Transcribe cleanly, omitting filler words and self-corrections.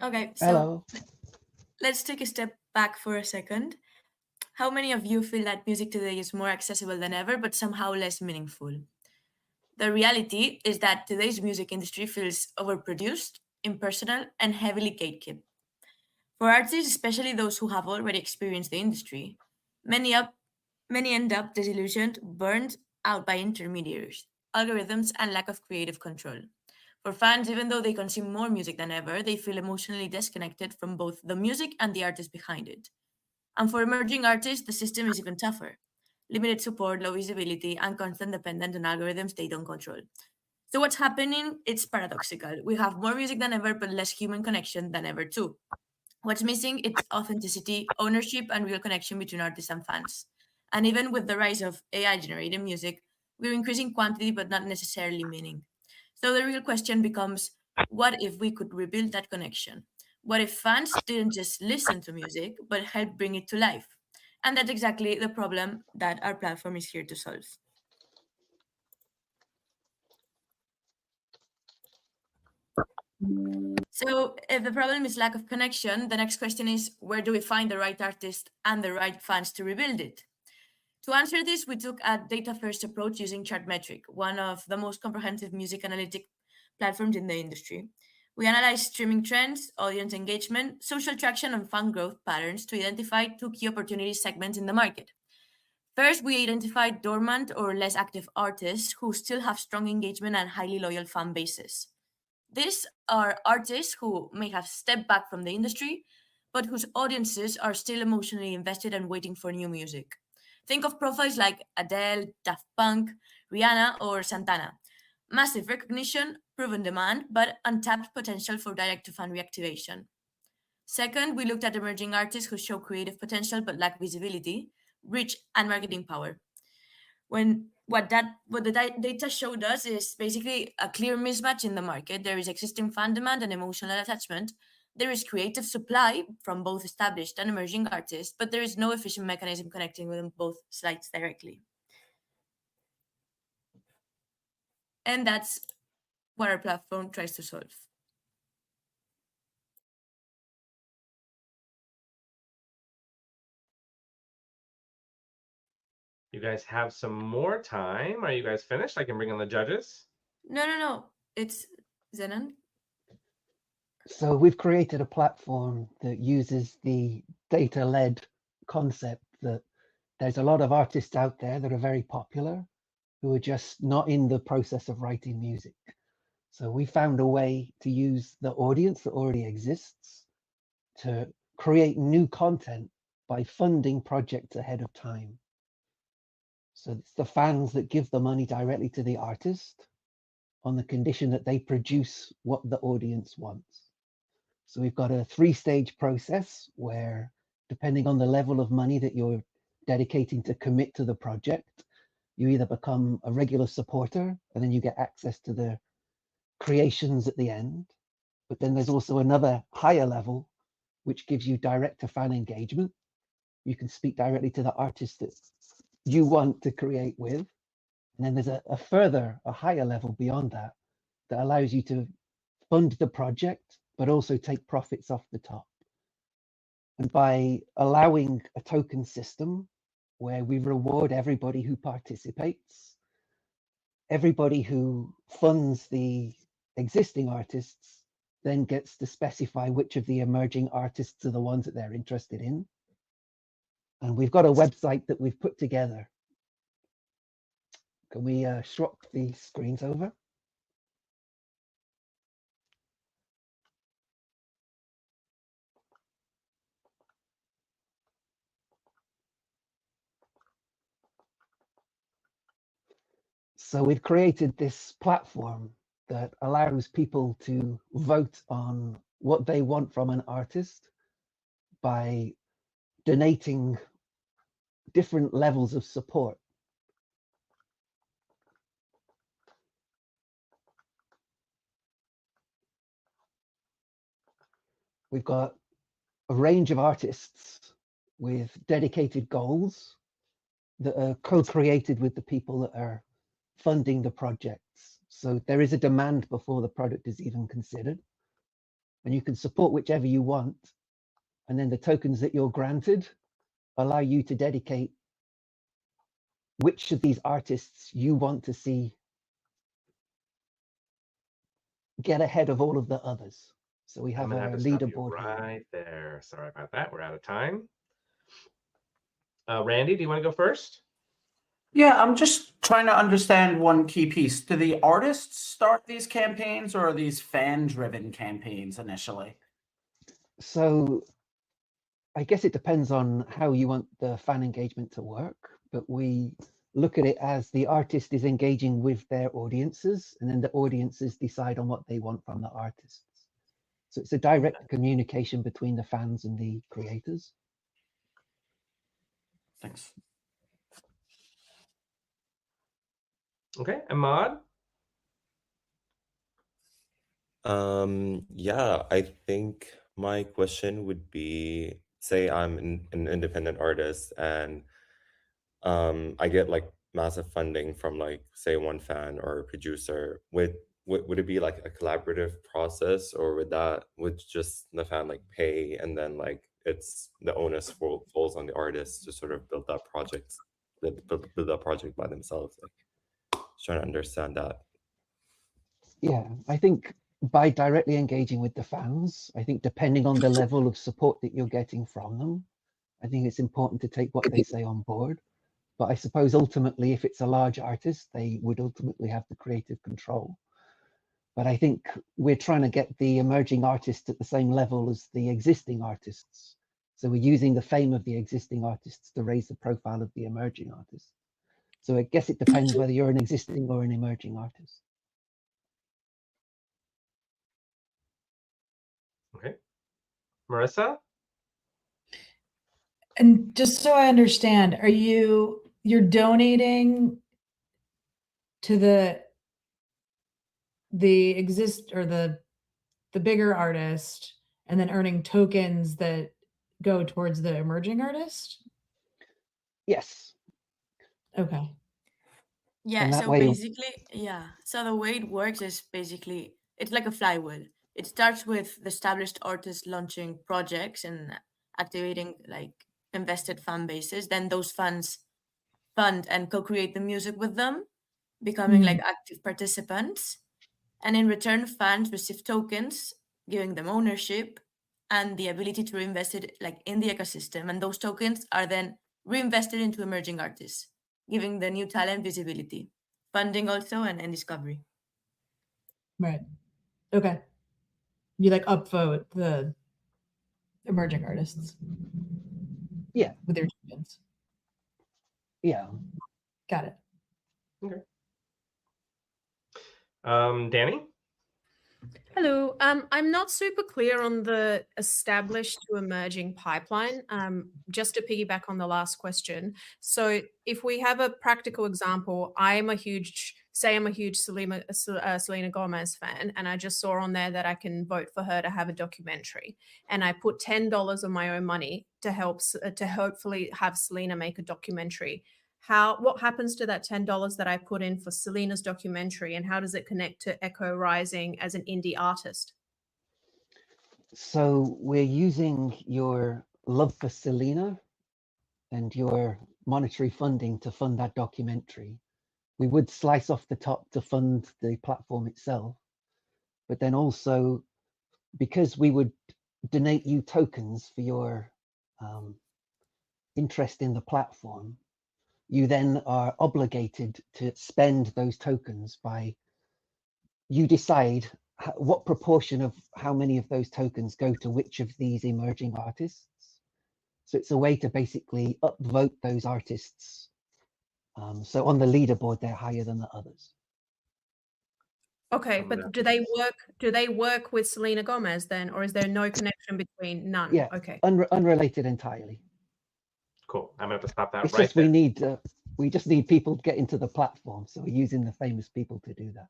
Okay, so Hello. let's take a step back for a second. How many of you feel that music today is more accessible than ever, but somehow less meaningful? The reality is that today's music industry feels overproduced, impersonal, and heavily gatekept. For artists, especially those who have already experienced the industry, many up many end up disillusioned, burned out by intermediaries, algorithms, and lack of creative control. For fans, even though they consume more music than ever, they feel emotionally disconnected from both the music and the artist behind it. And for emerging artists, the system is even tougher. Limited support, low visibility, and constant dependence on algorithms they don't control. So what's happening? It's paradoxical. We have more music than ever, but less human connection than ever too. What's missing? It's authenticity, ownership, and real connection between artists and fans. And even with the rise of AI generated music, we're increasing quantity but not necessarily meaning. So the real question becomes, what if we could rebuild that connection? What if fans didn't just listen to music but help bring it to life? And that's exactly the problem that our platform is here to solve. So, if the problem is lack of connection, the next question is, where do we find the right artist and the right fans to rebuild it? To answer this, we took a data first approach using Chartmetric, one of the most comprehensive music analytic platforms in the industry. We analyzed streaming trends, audience engagement, social traction, and fan growth patterns to identify two key opportunity segments in the market. First, we identified dormant or less active artists who still have strong engagement and highly loyal fan bases. These are artists who may have stepped back from the industry, but whose audiences are still emotionally invested and waiting for new music. Think of profiles like Adele, Daft Punk, Rihanna, or Santana. Massive recognition, proven demand, but untapped potential for direct to fan reactivation. Second, we looked at emerging artists who show creative potential but lack visibility, reach, and marketing power. What the data showed us is basically a clear mismatch in the market. There is existing fan demand and emotional attachment. There is creative supply from both established and emerging artists, but there is no efficient mechanism connecting with both sides directly. And that's what our platform tries to solve. You guys have some more time. Are you guys finished? I can bring in the judges. No, no, no. It's Zenon. So we've created a platform that uses the data-led concept that there's a lot of artists out there that are very popular who are just not in the process of writing music. So we found a way to use the audience that already exists to create new content by funding projects ahead of time. So it's the fans that give the money directly to the artist on the condition that they produce what the audience wants. So we've got a 3-stage process where, depending on the level of money that you're dedicating to commit to the project, you either become a regular supporter and then you get access to the creations at the end. But then there's also another higher level, which gives you direct to fan engagement. You can speak directly to the artist that you want to create with. And then there's a higher level beyond that that allows you to fund the project, but also take profits off the top. And by allowing a token system where we reward everybody who participates, everybody who funds the existing artists then gets to specify which of the emerging artists are the ones that they're interested in. And we've got a website that we've put together. Can we swap the screens over? So we've created this platform that allows people to vote on what they want from an artist by donating different levels of support. We've got a range of artists with dedicated goals that are co-created with the people that are funding the projects. So there is a demand before the product is even considered. and you can support whichever you want. And then the tokens that you're granted allow you to dedicate which of these artists you want to see get ahead of all of the others. So we have I'm a gonna have to stop you leaderboard here. right there. Sorry about that. We're out of time. Randy, do you want to go first? Yeah, I'm just trying to understand one key piece. Do the artists start these campaigns, or are these fan-driven campaigns initially? So I guess it depends on how you want the fan engagement to work, but we look at it as the artist is engaging with their audiences, and then the audiences decide on what they want from the artists. So it's a direct communication between the fans and the creators. Thanks. Okay, Ahmad? Yeah, I think my question would be, say I'm an independent artist and I get like massive funding from like say one fan or a producer. Would it be like a collaborative process, or would just the fan like pay and then like it's the onus falls on the artist to sort of build that project by themselves? Like trying to understand that. Yeah, I think by directly engaging with the fans, I think depending on the level of support that you're getting from them, I think it's important to take what they say on board. But I suppose ultimately, if it's a large artist, they would ultimately have the creative control. But I think we're trying to get the emerging artists at the same level as the existing artists. So we're using the fame of the existing artists to raise the profile of the emerging artists. So I guess it depends whether you're an existing or an emerging artist. Okay. Marissa? And just so I understand, you're donating to the bigger artist and then earning tokens that go towards the emerging artist? Yes. Okay. Yeah, And that so way- basically, yeah. So the way it works is basically it's like a flywheel. It starts with the established artists launching projects and activating like invested fan bases. Then those fans fund and co-create the music with them, becoming like active participants. And in return, fans receive tokens, giving them ownership and the ability to reinvest it like in the ecosystem. And those tokens are then reinvested into emerging artists, giving the new talent visibility, funding also, and discovery. Right. Okay. You like upvote the emerging artists. Yeah. With your tokens. Yeah. Got it. Okay. Danny? Hello. I'm not super clear on the established to emerging pipeline. Just to piggyback on the last question. So if we have a practical example, I'm a huge Selena Gomez fan, and I just saw on there that I can vote for her to have a documentary, and I put $10 of my own money to hopefully have Selena make a documentary. What happens to that $10 that I put in for Selena's documentary, and how does it connect to Echo Rising as an indie artist? So we're using your love for Selena and your monetary funding to fund that documentary. We would slice off the top to fund the platform itself, but then also because we would donate you tokens for your interest in the platform, you then are obligated to spend those tokens by, you decide what proportion of how many of those tokens go to which of these emerging artists. So it's a way to basically upvote those artists. So on the leaderboard, they're higher than the others. Okay, but do they work with Selena Gomez then, or is there no connection between? None? Yeah, Okay. unrelated entirely. Cool. I'm gonna have to stop that It's right just there. we just need people to get into the platform, so we're using the famous people to do that.